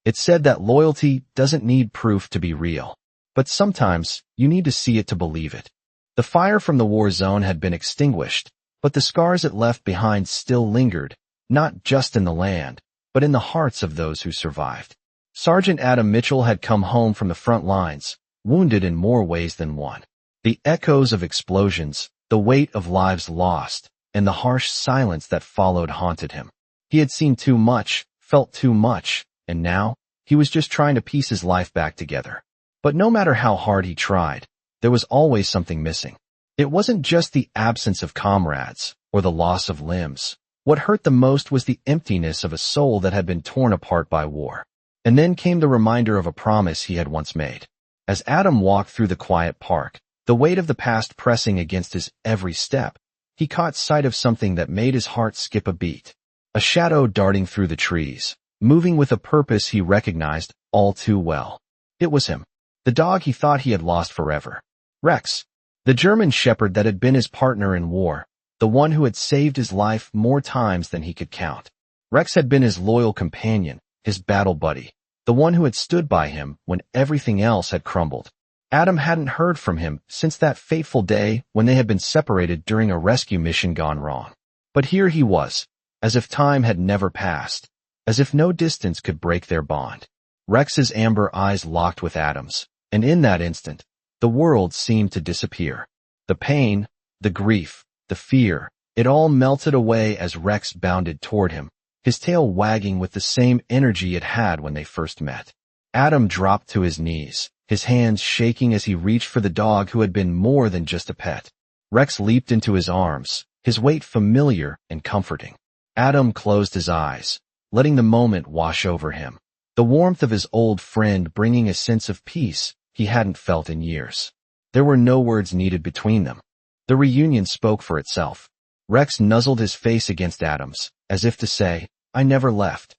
It said that loyalty doesn't need proof to be real. But sometimes, you need to see it to believe it. The fire from the war zone had been extinguished, but the scars it left behind still lingered, not just in the land, but in the hearts of those who survived. Sergeant Adam Mitchell had come home from the front lines, wounded in more ways than one. The echoes of explosions, the weight of lives lost, and the harsh silence that followed haunted him. He had seen too much, felt too much, and now, he was just trying to piece his life back together. But no matter how hard he tried, there was always something missing. It wasn't just the absence of comrades, or the loss of limbs. What hurt the most was the emptiness of a soul that had been torn apart by war. And then came the reminder of a promise he had once made. As Adam walked through the quiet park, the weight of the past pressing against his every step, he caught sight of something that made his heart skip a beat. A shadow darting through the trees, moving with a purpose he recognized all too well. It was him, the dog he thought he had lost forever. Rex, the German shepherd that had been his partner in war, the one who had saved his life more times than he could count. Rex had been his loyal companion, his battle buddy, the one who had stood by him when everything else had crumbled. Adam hadn't heard from him since that fateful day when they had been separated during a rescue mission gone wrong. But here he was, as if time had never passed, as if no distance could break their bond. Rex's amber eyes locked with Adam's, and in that instant, the world seemed to disappear. The pain, the grief, the fear, it all melted away as Rex bounded toward him, his tail wagging with the same energy it had when they first met. Adam dropped to his knees, his hands shaking as he reached for the dog who had been more than just a pet. Rex leaped into his arms, his weight familiar and comforting. Adam closed his eyes, letting the moment wash over him, the warmth of his old friend bringing a sense of peace he hadn't felt in years. There were no words needed between them. The reunion spoke for itself. Rex nuzzled his face against Adam's, as if to say, "I never left."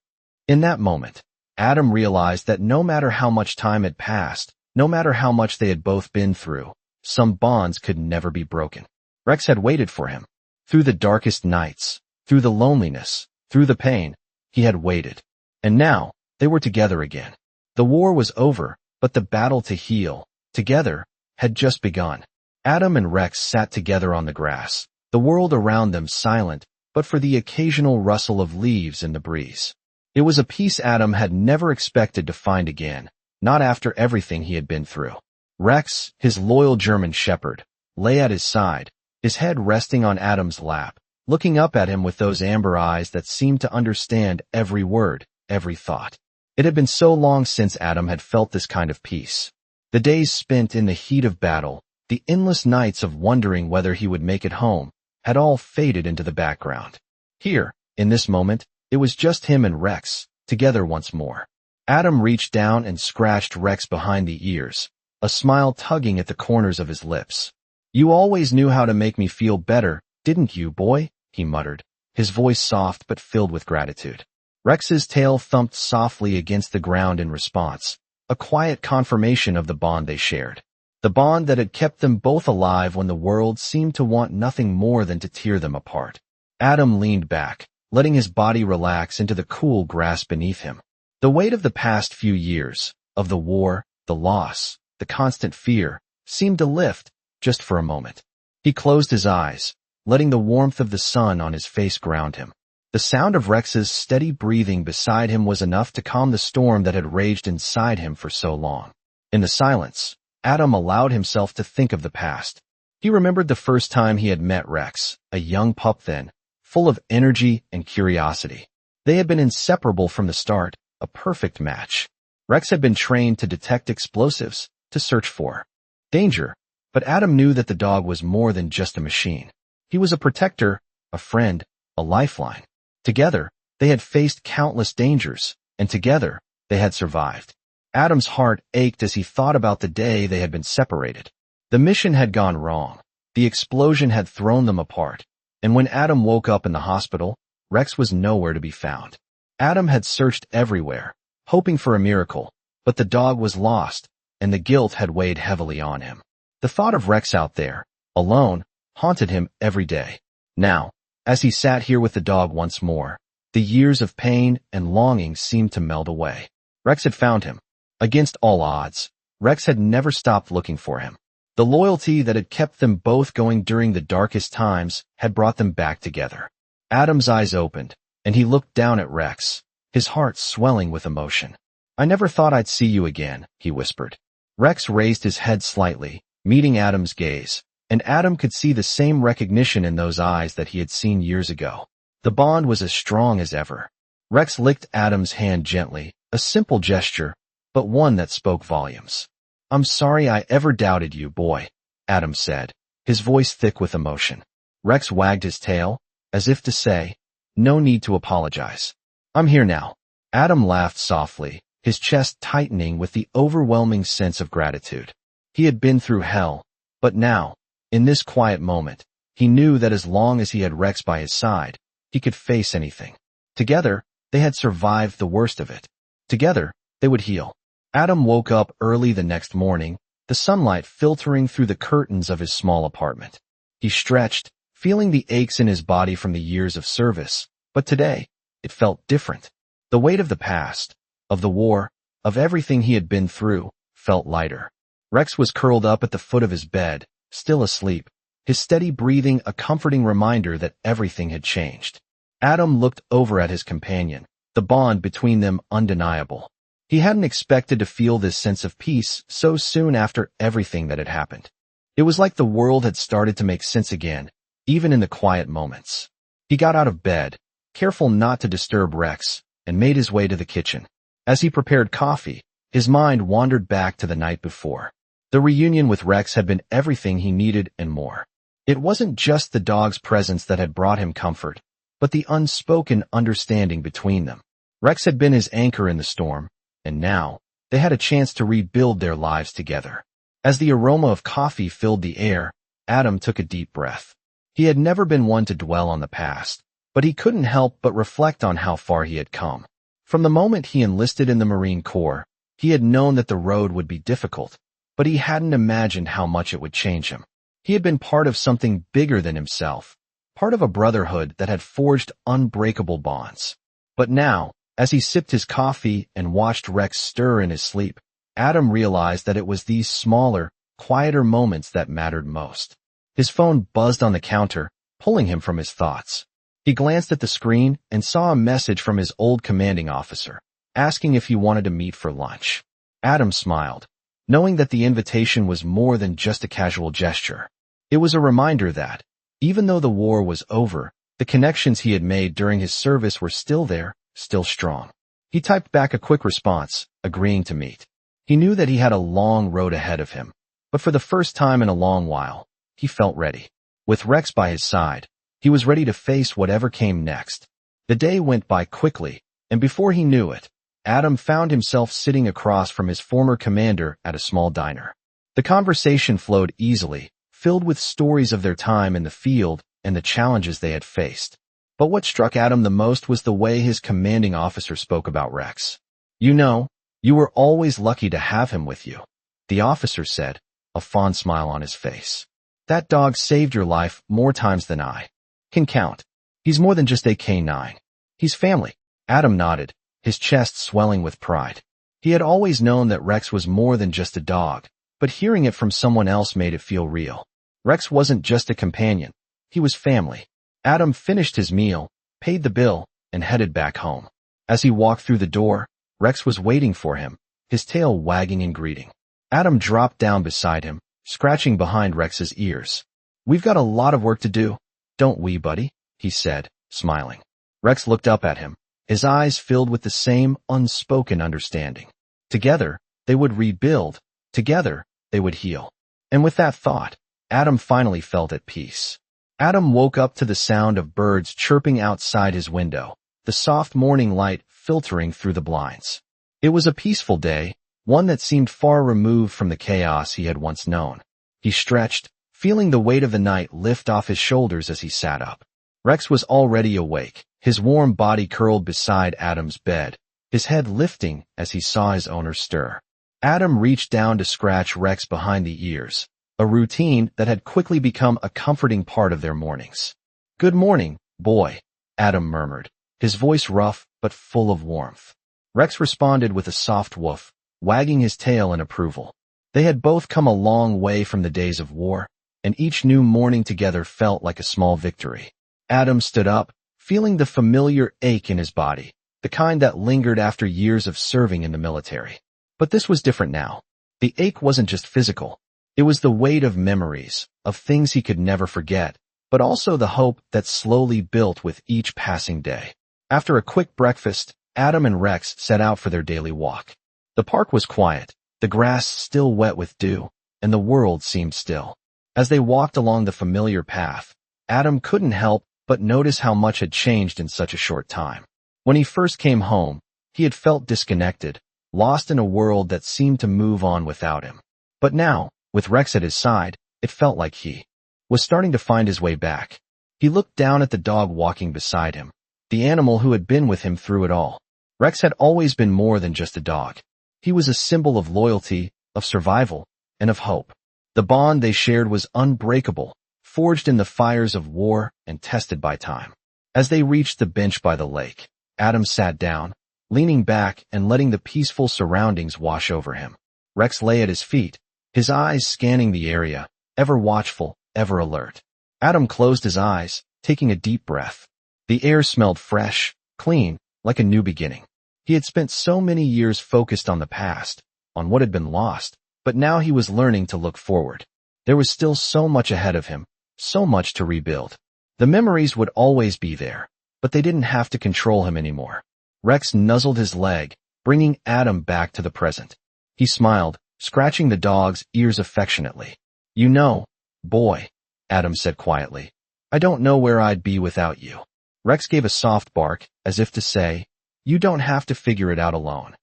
In that moment, Adam realized that no matter how much time had passed, no matter how much they had both been through, some bonds could never be broken. Rex had waited for him. Through the darkest nights, through the loneliness, through the pain, he had waited. And now, they were together again. The war was over, but the battle to heal, together, had just begun. Adam and Rex sat together on the grass, the world around them silent, but for the occasional rustle of leaves in the breeze. It was a peace Adam had never expected to find again, not after everything he had been through. Rex, his loyal German shepherd, lay at his side, his head resting on Adam's lap, looking up at him with those amber eyes that seemed to understand every word, every thought. It had been so long since Adam had felt this kind of peace. The days spent in the heat of battle, the endless nights of wondering whether he would make it home, had all faded into the background. Here, in this moment, it was just him and Rex, together once more. Adam reached down and scratched Rex behind the ears, a smile tugging at the corners of his lips. "You always knew how to make me feel better, didn't you, boy?" he muttered, his voice soft but filled with gratitude. Rex's tail thumped softly against the ground in response, a quiet confirmation of the bond they shared. The bond that had kept them both alive when the world seemed to want nothing more than to tear them apart. Adam leaned back, letting his body relax into the cool grass beneath him. The weight of the past few years, of the war, the loss, the constant fear, seemed to lift, just for a moment. He closed his eyes, letting the warmth of the sun on his face ground him. The sound of Rex's steady breathing beside him was enough to calm the storm that had raged inside him for so long. In the silence, Adam allowed himself to think of the past. He remembered the first time he had met Rex, a young pup then, full of energy and curiosity. They had been inseparable from the start, a perfect match. Rex had been trained to detect explosives, to search for danger, but Adam knew that the dog was more than just a machine. He was a protector, a friend, a lifeline. Together, they had faced countless dangers, and together, they had survived. Adam's heart ached as he thought about the day they had been separated. The mission had gone wrong. The explosion had thrown them apart, and when Adam woke up in the hospital, Rex was nowhere to be found. Adam had searched everywhere, hoping for a miracle, but the dog was lost, and the guilt had weighed heavily on him. The thought of Rex out there, alone, haunted him every day. Now, as he sat here with the dog once more, the years of pain and longing seemed to melt away. Rex had found him. Against all odds, Rex had never stopped looking for him. The loyalty that had kept them both going during the darkest times had brought them back together. Adam's eyes opened, and he looked down at Rex, his heart swelling with emotion. "I never thought I'd see you again," he whispered. Rex raised his head slightly, meeting Adam's gaze, and Adam could see the same recognition in those eyes that he had seen years ago. The bond was as strong as ever. Rex licked Adam's hand gently, a simple gesture, but one that spoke volumes. "I'm sorry I ever doubted you, boy," Adam said, his voice thick with emotion. Rex wagged his tail, as if to say, "No need to apologize. I'm here now." Adam laughed softly, his chest tightening with the overwhelming sense of gratitude. He had been through hell, but now, in this quiet moment, he knew that as long as he had Rex by his side, he could face anything. Together, they had survived the worst of it. Together, they would heal. Adam woke up early the next morning, the sunlight filtering through the curtains of his small apartment. He stretched, feeling the aches in his body from the years of service, but today, it felt different. The weight of the past, of the war, of everything he had been through, felt lighter. Rex was curled up at the foot of his bed, still asleep, his steady breathing a comforting reminder that everything had changed. Adam looked over at his companion, the bond between them undeniable. He hadn't expected to feel this sense of peace so soon after everything that had happened. It was like the world had started to make sense again, even in the quiet moments. He got out of bed, careful not to disturb Rex, and made his way to the kitchen. As he prepared coffee, his mind wandered back to the night before. The reunion with Rex had been everything he needed and more. It wasn't just the dog's presence that had brought him comfort, but the unspoken understanding between them. Rex had been his anchor in the storm, and now, they had a chance to rebuild their lives together. As the aroma of coffee filled the air, Adam took a deep breath. He had never been one to dwell on the past, but he couldn't help but reflect on how far he had come. From the moment he enlisted in the Marine Corps, he had known that the road would be difficult, but he hadn't imagined how much it would change him. He had been part of something bigger than himself, part of a brotherhood that had forged unbreakable bonds. But now, as he sipped his coffee and watched Rex stir in his sleep, Adam realized that it was these smaller, quieter moments that mattered most. His phone buzzed on the counter, pulling him from his thoughts. He glanced at the screen and saw a message from his old commanding officer, asking if he wanted to meet for lunch. Adam smiled, knowing that the invitation was more than just a casual gesture. It was a reminder that, even though the war was over, the connections he had made during his service were still there, still strong. He typed back a quick response, agreeing to meet. He knew that he had a long road ahead of him, but for the first time in a long while, he felt ready. With Rex by his side, he was ready to face whatever came next. The day went by quickly, and before he knew it, Adam found himself sitting across from his former commander at a small diner. The conversation flowed easily, filled with stories of their time in the field and the challenges they had faced. But what struck Adam the most was the way his commanding officer spoke about Rex. "You know, you were always lucky to have him with you," the officer said, a fond smile on his face. "That dog saved your life more times than I can count. He's more than just a K9. He's family." Adam nodded, his chest swelling with pride. He had always known that Rex was more than just a dog, but hearing it from someone else made it feel real. Rex wasn't just a companion. He was family. Adam finished his meal, paid the bill, and headed back home. As he walked through the door, Rex was waiting for him, his tail wagging in greeting. Adam dropped down beside him, scratching behind Rex's ears. "We've got a lot of work to do, don't we, buddy?" he said, smiling. Rex looked up at him, his eyes filled with the same unspoken understanding. Together, they would rebuild. Together, they would heal. And with that thought, Adam finally felt at peace. Adam woke up to the sound of birds chirping outside his window, the soft morning light filtering through the blinds. It was a peaceful day, one that seemed far removed from the chaos he had once known. He stretched, feeling the weight of the night lift off his shoulders as he sat up. Rex was already awake, his warm body curled beside Adam's bed, his head lifting as he saw his owner stir. Adam reached down to scratch Rex behind the ears, a routine that had quickly become a comforting part of their mornings. "Good morning, boy," Adam murmured, his voice rough but full of warmth. Rex responded with a soft woof, wagging his tail in approval. They had both come a long way from the days of war, and each new morning together felt like a small victory. Adam stood up, feeling the familiar ache in his body, the kind that lingered after years of serving in the military. But this was different now. The ache wasn't just physical. It was the weight of memories, of things he could never forget, but also the hope that slowly built with each passing day. After a quick breakfast, Adam and Rex set out for their daily walk. The park was quiet, the grass still wet with dew, and the world seemed still. As they walked along the familiar path, Adam couldn't help but notice how much had changed in such a short time. When he first came home, he had felt disconnected, lost in a world that seemed to move on without him. But now, with Rex at his side, it felt like he was starting to find his way back. He looked down at the dog walking beside him, the animal who had been with him through it all. Rex had always been more than just a dog. He was a symbol of loyalty, of survival, and of hope. The bond they shared was unbreakable, forged in the fires of war and tested by time. As they reached the bench by the lake, Adam sat down, leaning back and letting the peaceful surroundings wash over him. Rex lay at his feet, his eyes scanning the area, ever watchful, ever alert. Adam closed his eyes, taking a deep breath. The air smelled fresh, clean, like a new beginning. He had spent so many years focused on the past, on what had been lost, but now he was learning to look forward. There was still so much ahead of him, so much to rebuild. The memories would always be there, but they didn't have to control him anymore. Rex nuzzled his leg, bringing Adam back to the present. He smiled, scratching the dog's ears affectionately. "You know, boy," Adam said quietly, "I don't know where I'd be without you." Rex gave a soft bark, as if to say, "You don't have to figure it out alone."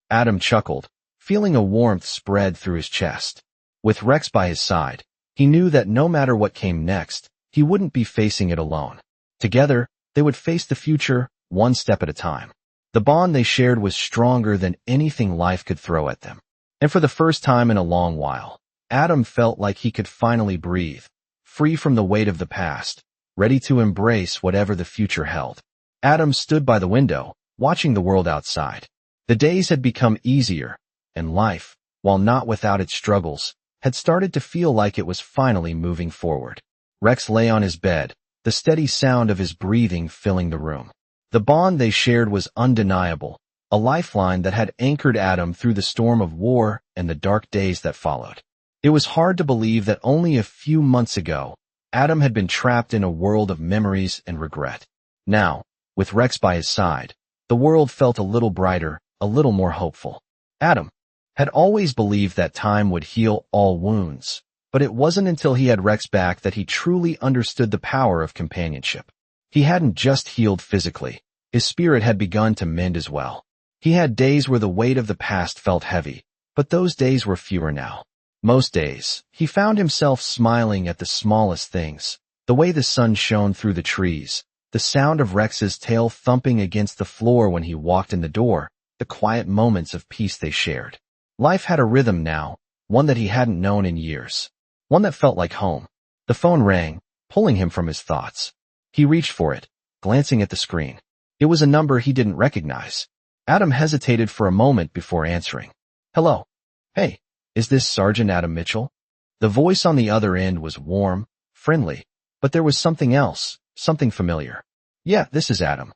Adam chuckled, feeling a warmth spread through his chest. With Rex by his side, he knew that no matter what came next, he wouldn't be facing it alone. Together, they would face the future, one step at a time. The bond they shared was stronger than anything life could throw at them. And for the first time in a long while, Adam felt like he could finally breathe, free from the weight of the past, ready to embrace whatever the future held. Adam stood by the window, watching the world outside. The days had become easier, and life, while not without its struggles, had started to feel like it was finally moving forward. Rex lay on his bed, the steady sound of his breathing filling the room. The bond they shared was undeniable, a lifeline that had anchored Adam through the storm of war and the dark days that followed. It was hard to believe that only a few months ago, Adam had been trapped in a world of memories and regret. Now, with Rex by his side, the world felt a little brighter, a little more hopeful. Adam had always believed that time would heal all wounds, but it wasn't until he had Rex back that he truly understood the power of companionship. He hadn't just healed physically, his spirit had begun to mend as well. He had days where the weight of the past felt heavy, but those days were fewer now. Most days, he found himself smiling at the smallest things, the way the sun shone through the trees, the sound of Rex's tail thumping against the floor when he walked in the door, the quiet moments of peace they shared. Life had a rhythm now, one that he hadn't known in years, one that felt like home. The phone rang, pulling him from his thoughts. He reached for it, glancing at the screen. It was a number he didn't recognize. Adam hesitated for a moment before answering. "Hello. Hey, is this Sergeant Adam Mitchell?" The voice on the other end was warm, friendly, but there was something else, something familiar. "Yeah, this is Adam.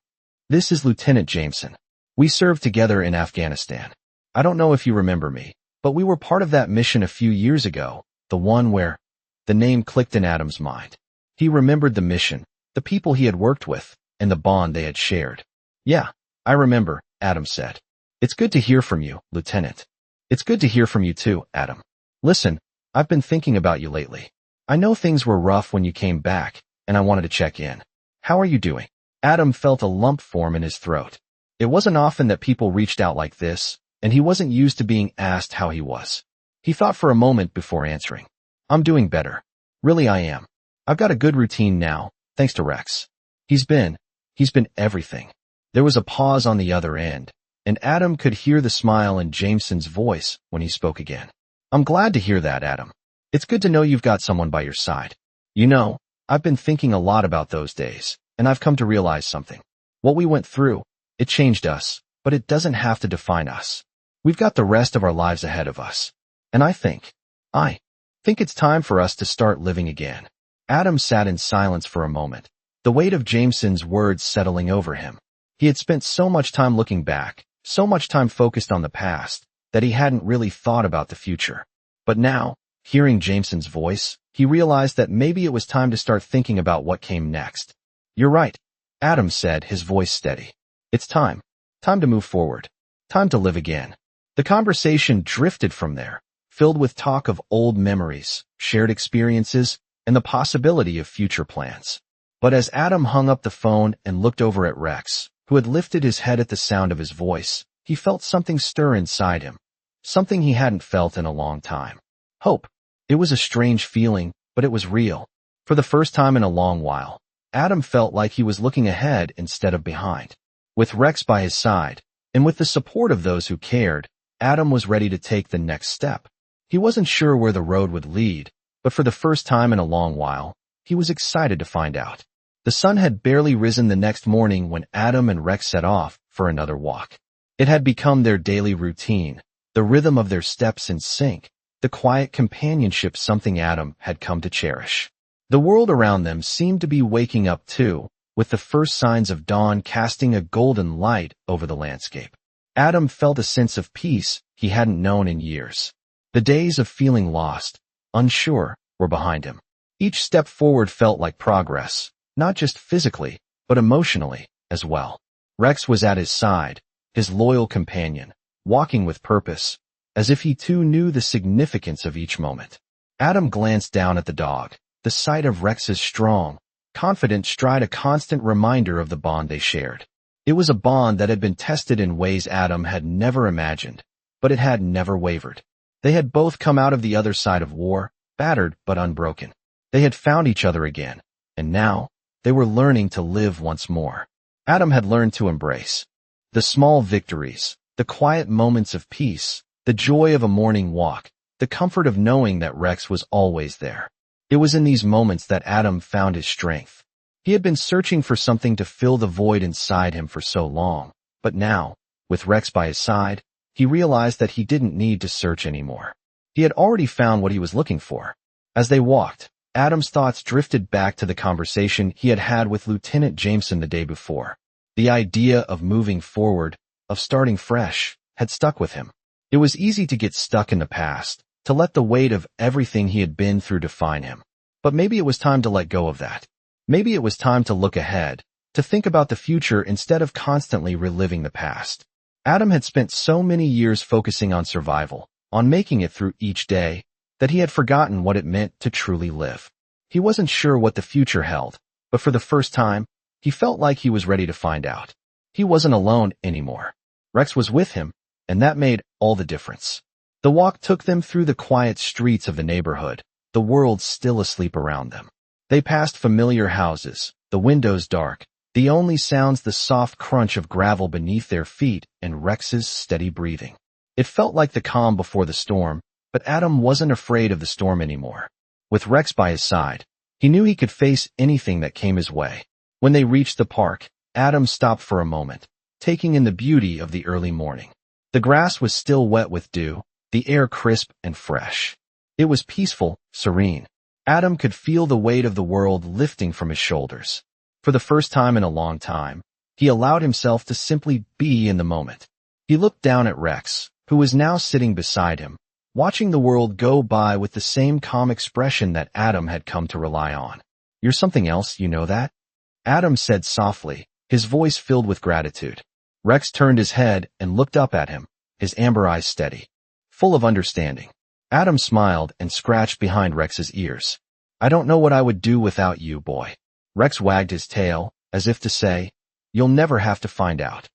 This is Lieutenant Jameson. We served together in Afghanistan. I don't know if you remember me, but we were part of that mission a few years ago, the one where—" The name clicked in Adam's mind. He remembered the mission, the people he had worked with, and the bond they had shared. "Yeah, I remember," Adam said. "It's good to hear from you, Lieutenant." "It's good to hear from you too, Adam. Listen, I've been thinking about you lately. I know things were rough when you came back, and I wanted to check in. How are you doing?" Adam felt a lump form in his throat. It wasn't often that people reached out like this, and he wasn't used to being asked how he was. He thought for a moment before answering. "I'm doing better. Really I am. I've got a good routine now, thanks to Rex. He's been everything." There was a pause on the other end, and Adam could hear the smile in Jameson's voice when he spoke again. "I'm glad to hear that, Adam. It's good to know you've got someone by your side. You know, I've been thinking a lot about those days, and I've come to realize something. What we went through, it changed us, but it doesn't have to define us. We've got the rest of our lives ahead of us. And I think it's time for us to start living again. Adam sat in silence for a moment, the weight of Jameson's words settling over him. He had spent so much time looking back, so much time focused on the past, that he hadn't really thought about the future. But now, hearing Jameson's voice, he realized that maybe it was time to start thinking about what came next. "You're right," Adam said, his voice steady. "It's time. Time to move forward. Time to live again." The conversation drifted from there, filled with talk of old memories, shared experiences, and the possibility of future plans. But as Adam hung up the phone and looked over at Rex, who had lifted his head at the sound of his voice, he felt something stir inside him, something he hadn't felt in a long time. Hope. It was a strange feeling, but it was real. For the first time in a long while, Adam felt like he was looking ahead instead of behind. With Rex by his side, and with the support of those who cared, Adam was ready to take the next step. He wasn't sure where the road would lead, but for the first time in a long while, he was excited to find out. The sun had barely risen the next morning when Adam and Rex set off for another walk. It had become their daily routine, the rhythm of their steps in sync, the quiet companionship something Adam had come to cherish. The world around them seemed to be waking up too, with the first signs of dawn casting a golden light over the landscape. Adam felt a sense of peace he hadn't known in years. The days of feeling lost, unsure, were behind him. Each step forward felt like progress, not just physically, but emotionally as well. Rex was at his side, his loyal companion, walking with purpose, as if he too knew the significance of each moment. Adam glanced down at the dog, the sight of Rex's strong, confident stride a constant reminder of the bond they shared. It was a bond that had been tested in ways Adam had never imagined, but it had never wavered. They had both come out of the other side of war, battered but unbroken. They had found each other again, and now, they were learning to live once more. Adam had learned to embrace the small victories, the quiet moments of peace, the joy of a morning walk, the comfort of knowing that Rex was always there. It was in these moments that Adam found his strength. He had been searching for something to fill the void inside him for so long, but now, with Rex by his side, he realized that he didn't need to search anymore. He had already found what he was looking for. As they walked, Adam's thoughts drifted back to the conversation he had had with Lieutenant Jameson the day before. The idea of moving forward, of starting fresh, had stuck with him. It was easy to get stuck in the past, to let the weight of everything he had been through define him. But maybe it was time to let go of that. Maybe it was time to look ahead, to think about the future instead of constantly reliving the past. Adam had spent so many years focusing on survival, on making it through each day, that he had forgotten what it meant to truly live. He wasn't sure what the future held, but for the first time, he felt like he was ready to find out. He wasn't alone anymore. Rex was with him, and that made all the difference. The walk took them through the quiet streets of the neighborhood, the world still asleep around them. They passed familiar houses, the windows dark, the only sounds the soft crunch of gravel beneath their feet and Rex's steady breathing. It felt like the calm before the storm, but Adam wasn't afraid of the storm anymore. With Rex by his side, he knew he could face anything that came his way. When they reached the park, Adam stopped for a moment, taking in the beauty of the early morning. The grass was still wet with dew, the air crisp and fresh. It was peaceful, serene. Adam could feel the weight of the world lifting from his shoulders. For the first time in a long time, he allowed himself to simply be in the moment. He looked down at Rex, who was now sitting beside him, watching the world go by with the same calm expression that Adam had come to rely on. "You're something else, you know that?" Adam said softly, his voice filled with gratitude. Rex turned his head and looked up at him, his amber eyes steady, full of understanding. Adam smiled and scratched behind Rex's ears. "I don't know what I would do without you, boy." Rex wagged his tail, as if to say, "You'll never have to find out."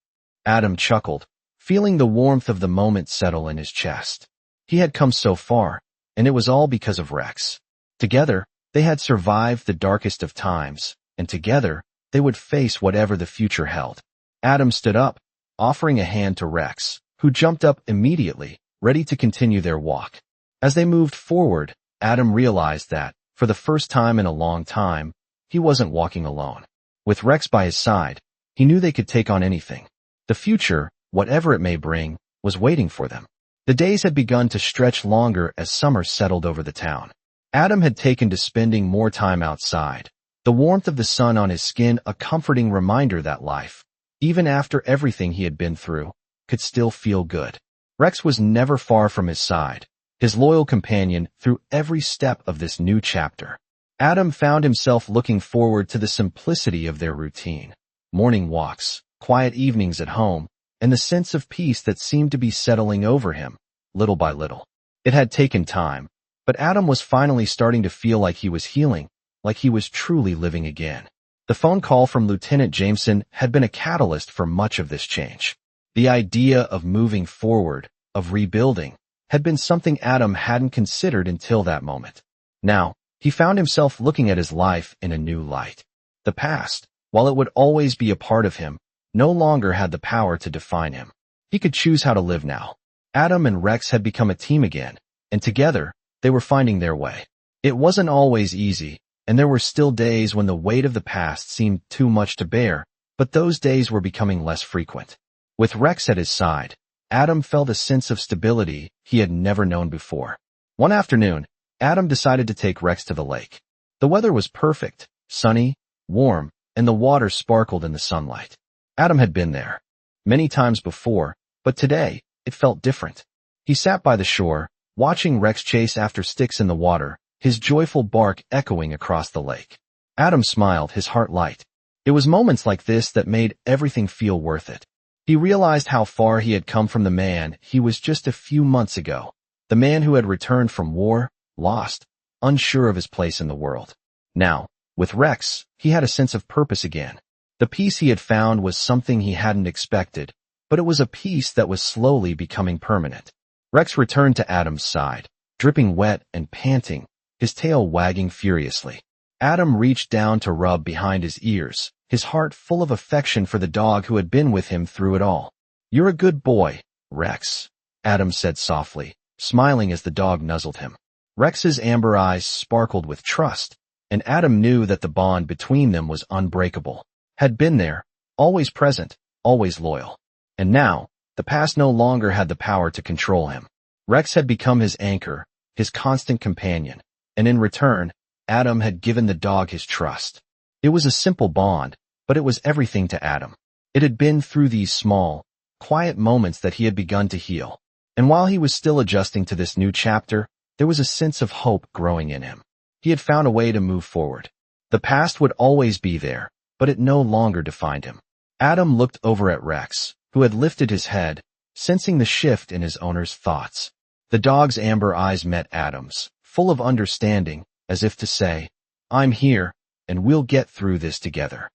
Adam chuckled, feeling the warmth of the moment settle in his chest. He had come so far, and it was all because of Rex. Together, they had survived the darkest of times, and together, they would face whatever the future held. Adam stood up, offering a hand to Rex, who jumped up immediately, ready to continue their walk. As they moved forward, Adam realized that, for the first time in a long time, he wasn't walking alone. With Rex by his side, he knew they could take on anything. The future, whatever it may bring, was waiting for them. The days had begun to stretch longer as summer settled over the town. Adam had taken to spending more time outside, the warmth of the sun on his skin a comforting reminder that life, even after everything he had been through, could still feel good. Rex was never far from his side, his loyal companion through every step of this new chapter. Adam found himself looking forward to the simplicity of their routine. Morning walks, quiet evenings at home, and the sense of peace that seemed to be settling over him, little by little. It had taken time, but Adam was finally starting to feel like he was healing, like he was truly living again. The phone call from Lieutenant Jameson had been a catalyst for much of this change. The idea of moving forward, of rebuilding, had been something Adam hadn't considered until that moment. Now, he found himself looking at his life in a new light. The past, while it would always be a part of him, no longer had the power to define him. He could choose how to live now. Adam and Rex had become a team again, and together, they were finding their way. It wasn't always easy, and there were still days when the weight of the past seemed too much to bear, but those days were becoming less frequent. With Rex at his side, Adam felt a sense of stability he had never known before. One afternoon, Adam decided to take Rex to the lake. The weather was perfect, sunny, warm, and the water sparkled in the sunlight. Adam had been there many times before, but today, it felt different. He sat by the shore, watching Rex chase after sticks in the water, his joyful bark echoing across the lake. Adam smiled, his heart light. It was moments like this that made everything feel worth it. He realized how far he had come from the man he was just a few months ago, the man who had returned from war, lost, unsure of his place in the world. Now, with Rex, he had a sense of purpose again. The peace he had found was something he hadn't expected, but it was a peace that was slowly becoming permanent. Rex returned to Adam's side, dripping wet and panting, his tail wagging furiously. Adam reached down to rub behind his ears, his heart full of affection for the dog who had been with him through it all. "You're a good boy, Rex," Adam said softly, smiling as the dog nuzzled him. Rex's amber eyes sparkled with trust, and Adam knew that the bond between them was unbreakable. Had been there, always present, always loyal. And now, the past no longer had the power to control him. Rex had become his anchor, his constant companion, and in return, Adam had given the dog his trust. It was a simple bond, but it was everything to Adam. It had been through these small, quiet moments that he had begun to heal. And while he was still adjusting to this new chapter, there was a sense of hope growing in him. He had found a way to move forward. The past would always be there, but it no longer defined him. Adam looked over at Rex, who had lifted his head, sensing the shift in his owner's thoughts. The dog's amber eyes met Adam's, full of understanding, as if to say, "I'm here, and we'll get through this together."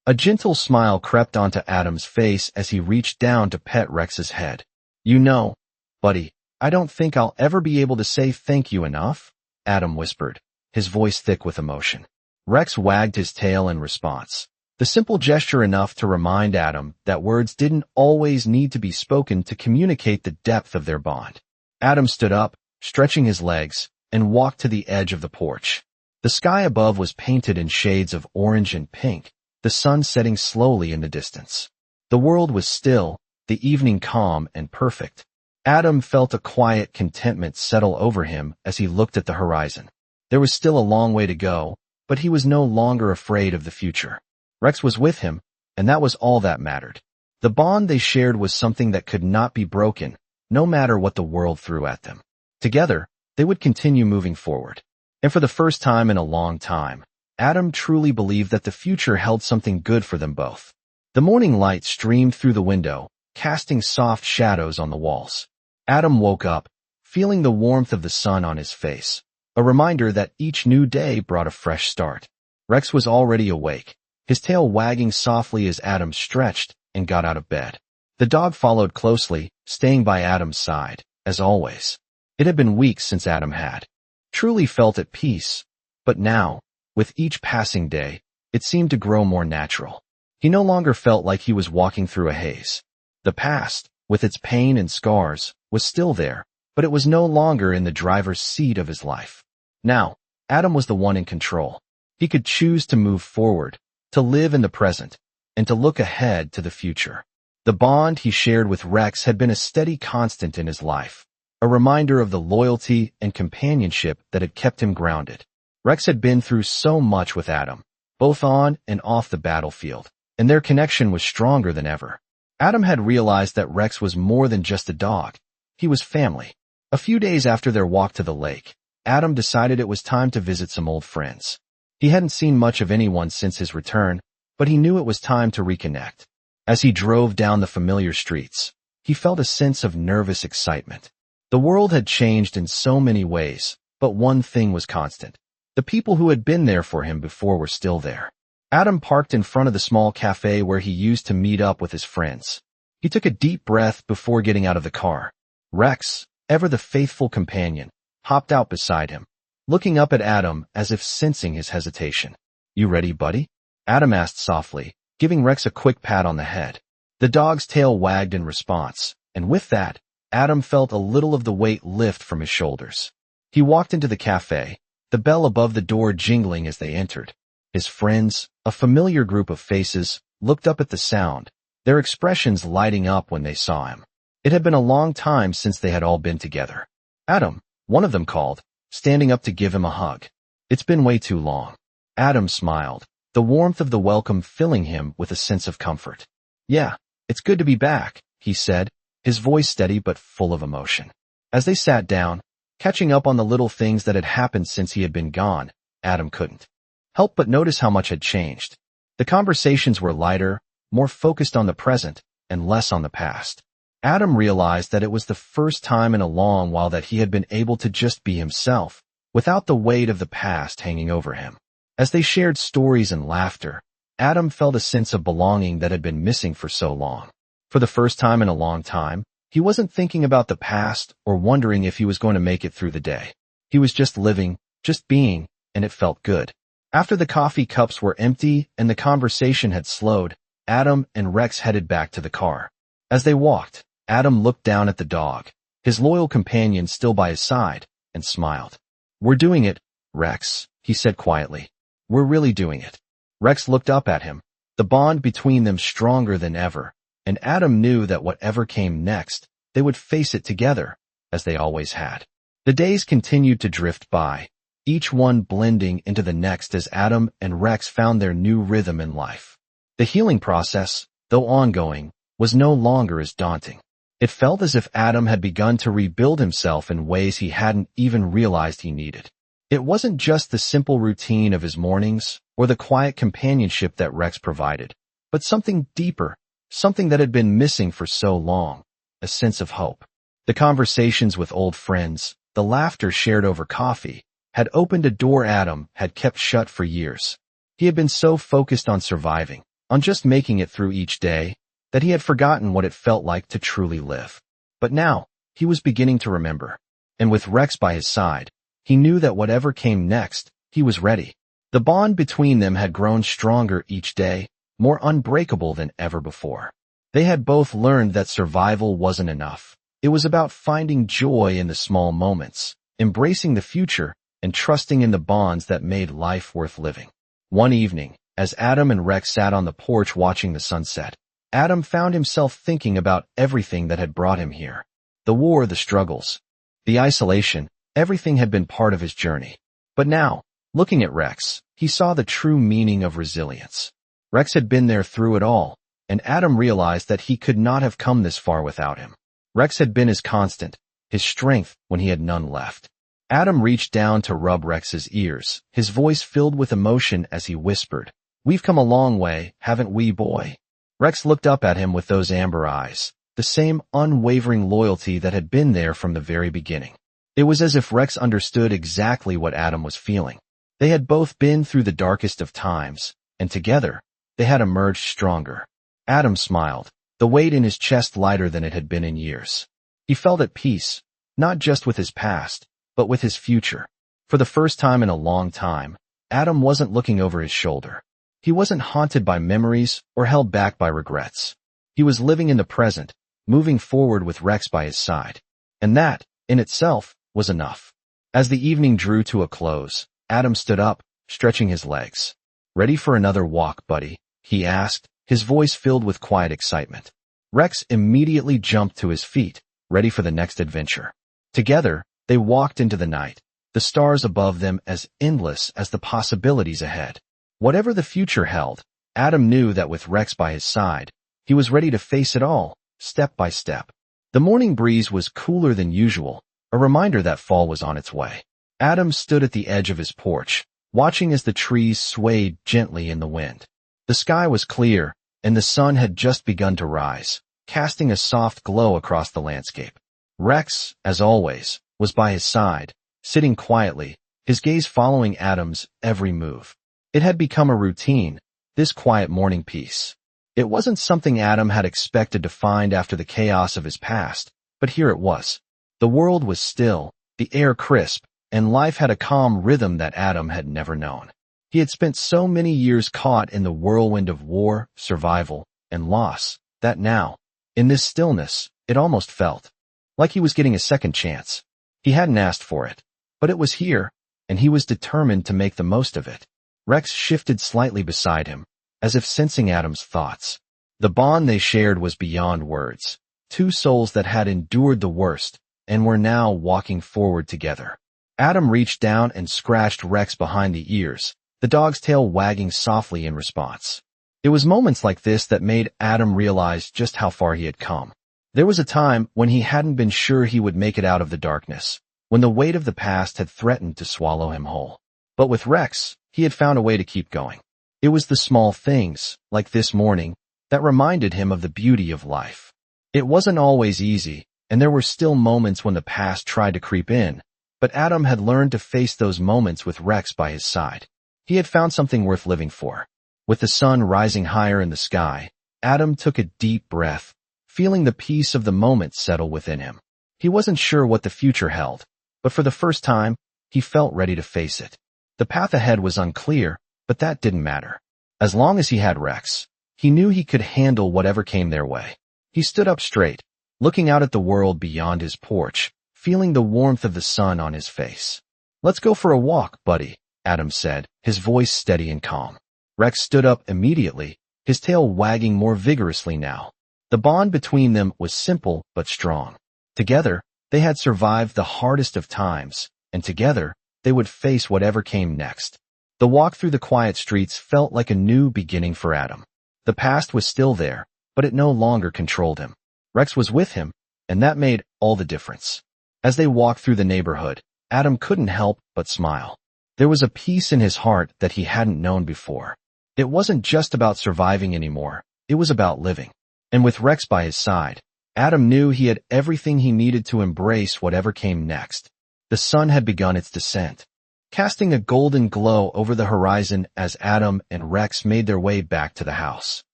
A gentle smile crept onto Adam's face as he reached down to pet Rex's head. "You know, buddy, I don't think I'll ever be able to say thank you enough," Adam whispered, his voice thick with emotion. Rex wagged his tail in response. The simple gesture enough to remind Adam that words didn't always need to be spoken to communicate the depth of their bond. Adam stood up, stretching his legs, and walked to the edge of the porch. The sky above was painted in shades of orange and pink, the sun setting slowly in the distance. The world was still, the evening calm and perfect. Adam felt a quiet contentment settle over him as he looked at the horizon. There was still a long way to go, but he was no longer afraid of the future. Rex was with him, and that was all that mattered. The bond they shared was something that could not be broken, no matter what the world threw at them. Together, they would continue moving forward. And for the first time in a long time, Adam truly believed that the future held something good for them both. The morning light streamed through the window, casting soft shadows on the walls. Adam woke up, feeling the warmth of the sun on his face, a reminder that each new day brought a fresh start. Rex was already awake, his tail wagging softly as Adam stretched and got out of bed. The dog followed closely, staying by Adam's side, as always. It had been weeks since Adam had truly felt at peace, but now, with each passing day, it seemed to grow more natural. He no longer felt like he was walking through a haze. The past, with its pain and scars, was still there, but it was no longer in the driver's seat of his life. Now, Adam was the one in control. He could choose to move forward, to live in the present, and to look ahead to the future. The bond he shared with Rex had been a steady constant in his life, a reminder of the loyalty and companionship that had kept him grounded. Rex had been through so much with Adam, both on and off the battlefield, and their connection was stronger than ever. Adam had realized that Rex was more than just a dog. He was family. A few days after their walk to the lake, Adam decided it was time to visit some old friends. He hadn't seen much of anyone since his return, but he knew it was time to reconnect. As he drove down the familiar streets, he felt a sense of nervous excitement. The world had changed in so many ways, but one thing was constant. The people who had been there for him before were still there. Adam parked in front of the small cafe where he used to meet up with his friends. He took a deep breath before getting out of the car. Rex, ever the faithful companion, hopped out beside him, looking up at Adam as if sensing his hesitation. "You ready, buddy?" Adam asked softly, giving Rex a quick pat on the head. The dog's tail wagged in response, and with that, Adam felt a little of the weight lift from his shoulders. He walked into the cafe, the bell above the door jingling as they entered. His friends, a familiar group of faces, looked up at the sound, their expressions lighting up when they saw him. It had been a long time since they had all been together. "Adam," one of them called, standing up to give him a hug. "It's been way too long." Adam smiled, the warmth of the welcome filling him with a sense of comfort. "Yeah, it's good to be back," he said, his voice steady but full of emotion. As they sat down, catching up on the little things that had happened since he had been gone, Adam couldn't help but notice how much had changed. The conversations were lighter, more focused on the present, and less on the past. Adam realized that it was the first time in a long while that he had been able to just be himself, without the weight of the past hanging over him. As they shared stories and laughter, Adam felt a sense of belonging that had been missing for so long. For the first time in a long time, he wasn't thinking about the past or wondering if he was going to make it through the day. He was just living, just being, and it felt good. After the coffee cups were empty and the conversation had slowed, Adam and Rex headed back to the car. As they walked, Adam looked down at the dog, his loyal companion still by his side, and smiled. "We're doing it, Rex," he said quietly. "We're really doing it." Rex looked up at him, the bond between them stronger than ever, and Adam knew that whatever came next, they would face it together, as they always had. The days continued to drift by, each one blending into the next as Adam and Rex found their new rhythm in life. The healing process, though ongoing, was no longer as daunting. It felt as if Adam had begun to rebuild himself in ways he hadn't even realized he needed. It wasn't just the simple routine of his mornings or the quiet companionship that Rex provided, but something deeper, something that had been missing for so long, a sense of hope. The conversations with old friends, the laughter shared over coffee, had opened a door Adam had kept shut for years. He had been so focused on surviving, on just making it through each day, that he had forgotten what it felt like to truly live. But now, he was beginning to remember. And with Rex by his side, he knew that whatever came next, he was ready. The bond between them had grown stronger each day, more unbreakable than ever before. They had both learned that survival wasn't enough. It was about finding joy in the small moments, embracing the future, and trusting in the bonds that made life worth living. One evening, as Adam and Rex sat on the porch watching the sunset, Adam found himself thinking about everything that had brought him here. The war, the struggles, the isolation, everything had been part of his journey. But now, looking at Rex, he saw the true meaning of resilience. Rex had been there through it all, and Adam realized that he could not have come this far without him. Rex had been his constant, his strength when he had none left. Adam reached down to rub Rex's ears, his voice filled with emotion as he whispered, "We've come a long way, haven't we, boy?" Rex looked up at him with those amber eyes, the same unwavering loyalty that had been there from the very beginning. It was as if Rex understood exactly what Adam was feeling. They had both been through the darkest of times, and together, they had emerged stronger. Adam smiled, the weight in his chest lighter than it had been in years. He felt at peace, not just with his past, but with his future. For the first time in a long time, Adam wasn't looking over his shoulder. He wasn't haunted by memories or held back by regrets. He was living in the present, moving forward with Rex by his side. And that, in itself, was enough. As the evening drew to a close, Adam stood up, stretching his legs. "Ready for another walk, buddy?" he asked, his voice filled with quiet excitement. Rex immediately jumped to his feet, ready for the next adventure. Together, they walked into the night, the stars above them as endless as the possibilities ahead. Whatever the future held, Adam knew that with Rex by his side, he was ready to face it all, step by step. The morning breeze was cooler than usual, a reminder that fall was on its way. Adam stood at the edge of his porch, watching as the trees swayed gently in the wind. The sky was clear, and the sun had just begun to rise, casting a soft glow across the landscape. Rex, as always, was by his side, sitting quietly, his gaze following Adam's every move. It had become a routine, this quiet morning peace. It wasn't something Adam had expected to find after the chaos of his past, but here it was. The world was still, the air crisp, and life had a calm rhythm that Adam had never known. He had spent so many years caught in the whirlwind of war, survival, and loss, that now, in this stillness, it almost felt like he was getting a second chance. He hadn't asked for it, but it was here, and he was determined to make the most of it. Rex shifted slightly beside him, as if sensing Adam's thoughts. The bond they shared was beyond words. Two souls that had endured the worst, and were now walking forward together. Adam reached down and scratched Rex behind the ears, the dog's tail wagging softly in response. It was moments like this that made Adam realize just how far he had come. There was a time when he hadn't been sure he would make it out of the darkness, when the weight of the past had threatened to swallow him whole. But with Rex, he had found a way to keep going. It was the small things, like this morning, that reminded him of the beauty of life. It wasn't always easy, and there were still moments when the past tried to creep in, but Adam had learned to face those moments with Rex by his side. He had found something worth living for. With the sun rising higher in the sky, Adam took a deep breath, feeling the peace of the moment settle within him. He wasn't sure what the future held, but for the first time, he felt ready to face it. The path ahead was unclear, but that didn't matter. As long as he had Rex, he knew he could handle whatever came their way. He stood up straight, looking out at the world beyond his porch, feeling the warmth of the sun on his face. "Let's go for a walk, buddy," Adam said, his voice steady and calm. Rex stood up immediately, his tail wagging more vigorously now. The bond between them was simple but strong. Together, they had survived the hardest of times, and together, they would face whatever came next. The walk through the quiet streets felt like a new beginning for Adam. The past was still there, but it no longer controlled him. Rex was with him, and that made all the difference. As they walked through the neighborhood, Adam couldn't help but smile. There was a peace in his heart that he hadn't known before. It wasn't just about surviving anymore, it was about living. And with Rex by his side, Adam knew he had everything he needed to embrace whatever came next. The sun had begun its descent, casting a golden glow over the horizon as Adam and Rex made their way back to the house.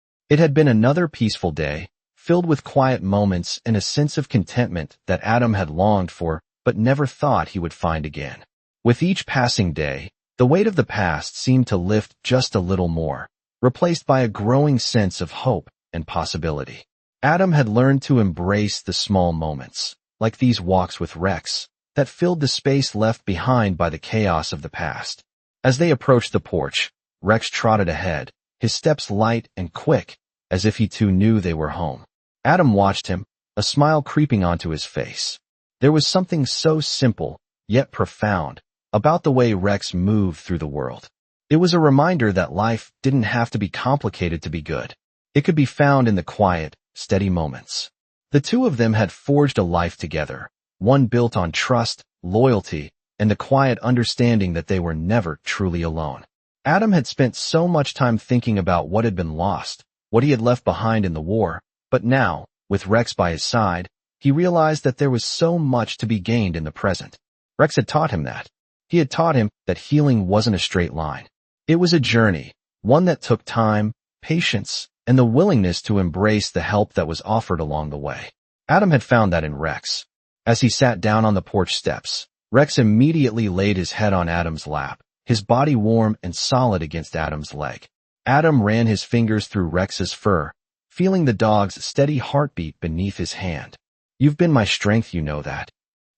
It had been another peaceful day, filled with quiet moments and a sense of contentment that Adam had longed for but never thought he would find again. With each passing day, the weight of the past seemed to lift just a little more, replaced by a growing sense of hope and possibility. Adam had learned to embrace the small moments, like these walks with Rex, that filled the space left behind by the chaos of the past. As they approached the porch, Rex trotted ahead, his steps light and quick, as if he too knew they were home. Adam watched him, a smile creeping onto his face. There was something so simple, yet profound, about the way Rex moved through the world. It was a reminder that life didn't have to be complicated to be good. It could be found in the quiet, steady moments. The two of them had forged a life together, one built on trust, loyalty, and the quiet understanding that they were never truly alone. Adam had spent so much time thinking about what had been lost, what he had left behind in the war, but now, with Rex by his side, he realized that there was so much to be gained in the present. Rex had taught him that. He had taught him that healing wasn't a straight line. It was a journey, one that took time, patience, and the willingness to embrace the help that was offered along the way. Adam had found that in Rex. As he sat down on the porch steps, Rex immediately laid his head on Adam's lap, his body warm and solid against Adam's leg. Adam ran his fingers through Rex's fur, feeling the dog's steady heartbeat beneath his hand. "You've been my strength, you know that,"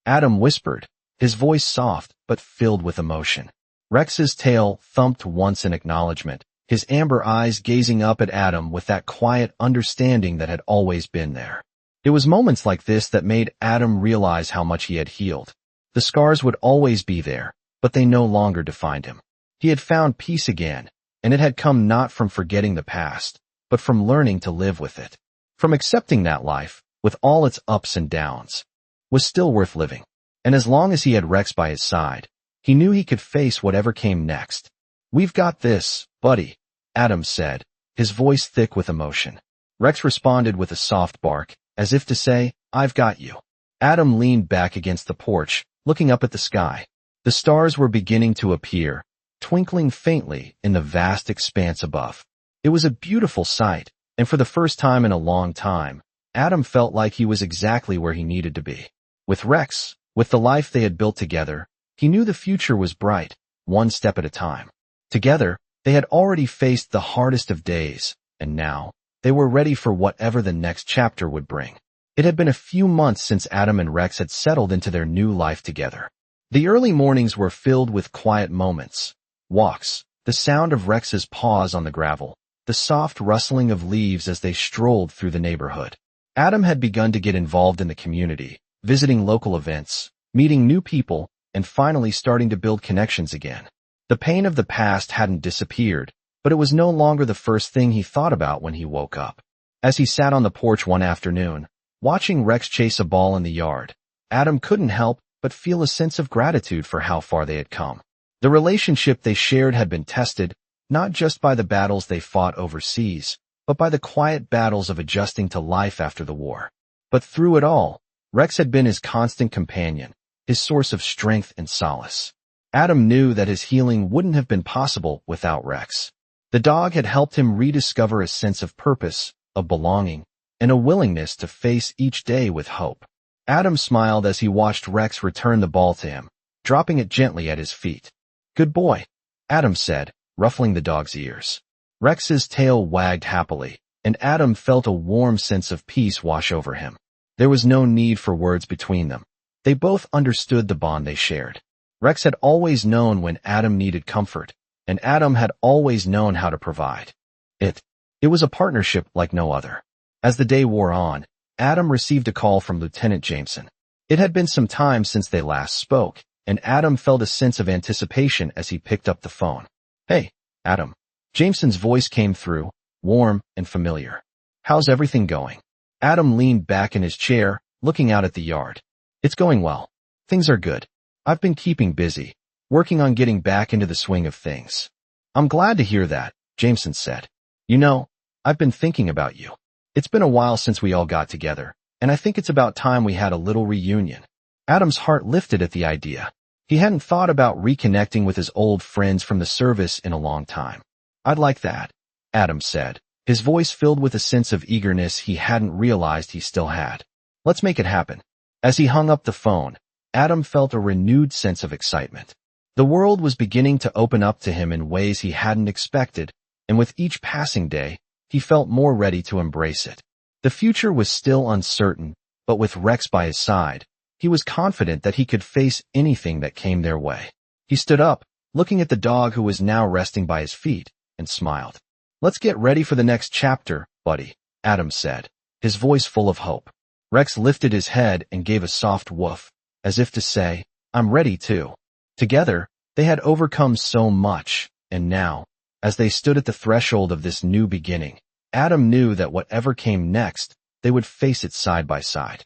Adam whispered, his voice soft but filled with emotion. Rex's tail thumped once in acknowledgement, his amber eyes gazing up at Adam with that quiet understanding that had always been there. It was moments like this that made Adam realize how much he had healed. The scars would always be there, but they no longer defined him. He had found peace again, and it had come not from forgetting the past, but from learning to live with it. From accepting that life, with all its ups and downs, was still worth living. And as long as he had Rex by his side, he knew he could face whatever came next. "We've got this, buddy," Adam said, his voice thick with emotion. Rex responded with a soft bark, as if to say, "I've got you." Adam leaned back against the porch, looking up at the sky. The stars were beginning to appear, twinkling faintly in the vast expanse above. It was a beautiful sight, and for the first time in a long time, Adam felt like he was exactly where he needed to be. With Rex, with the life they had built together, he knew the future was bright, one step at a time. Together, they had already faced the hardest of days, and now, they were ready for whatever the next chapter would bring. It had been a few months since Adam and Rex had settled into their new life together. The early mornings were filled with quiet moments, walks, the sound of Rex's paws on the gravel, the soft rustling of leaves as they strolled through the neighborhood. Adam had begun to get involved in the community, visiting local events, meeting new people, and finally starting to build connections again. The pain of the past hadn't disappeared, but it was no longer the first thing he thought about when he woke up. As he sat on the porch one afternoon, watching Rex chase a ball in the yard, Adam couldn't help but feel a sense of gratitude for how far they had come. The relationship they shared had been tested, not just by the battles they fought overseas, but by the quiet battles of adjusting to life after the war. But through it all, Rex had been his constant companion, his source of strength and solace. Adam knew that his healing wouldn't have been possible without Rex. The dog had helped him rediscover a sense of purpose, of belonging, and a willingness to face each day with hope. Adam smiled as he watched Rex return the ball to him, dropping it gently at his feet. "Good boy," Adam said, ruffling the dog's ears. Rex's tail wagged happily, and Adam felt a warm sense of peace wash over him. There was no need for words between them. They both understood the bond they shared. Rex had always known when Adam needed comfort, and Adam had always known how to provide it. It was a partnership like no other. As the day wore on, Adam received a call from Lieutenant Jameson. It had been some time since they last spoke, and Adam felt a sense of anticipation as he picked up the phone. "Hey, Adam." Jameson's voice came through, warm and familiar. "How's everything going?" Adam leaned back in his chair, looking out at the yard. "It's going well. Things are good. I've been keeping busy, working on getting back into the swing of things." "I'm glad to hear that," Jameson said. "You know, I've been thinking about you. It's been a while since we all got together, and I think it's about time we had a little reunion." Adam's heart lifted at the idea. He hadn't thought about reconnecting with his old friends from the service in a long time. "I'd like that," Adam said, his voice filled with a sense of eagerness he hadn't realized he still had. "Let's make it happen." As he hung up the phone, Adam felt a renewed sense of excitement. The world was beginning to open up to him in ways he hadn't expected, and with each passing day, he felt more ready to embrace it. The future was still uncertain, but with Rex by his side, he was confident that he could face anything that came their way. He stood up, looking at the dog who was now resting by his feet, and smiled. "Let's get ready for the next chapter, buddy," Adam said, his voice full of hope. Rex lifted his head and gave a soft woof, as if to say, "I'm ready too." Together, they had overcome so much, and now, as they stood at the threshold of this new beginning, Adam knew that whatever came next, they would face it side by side.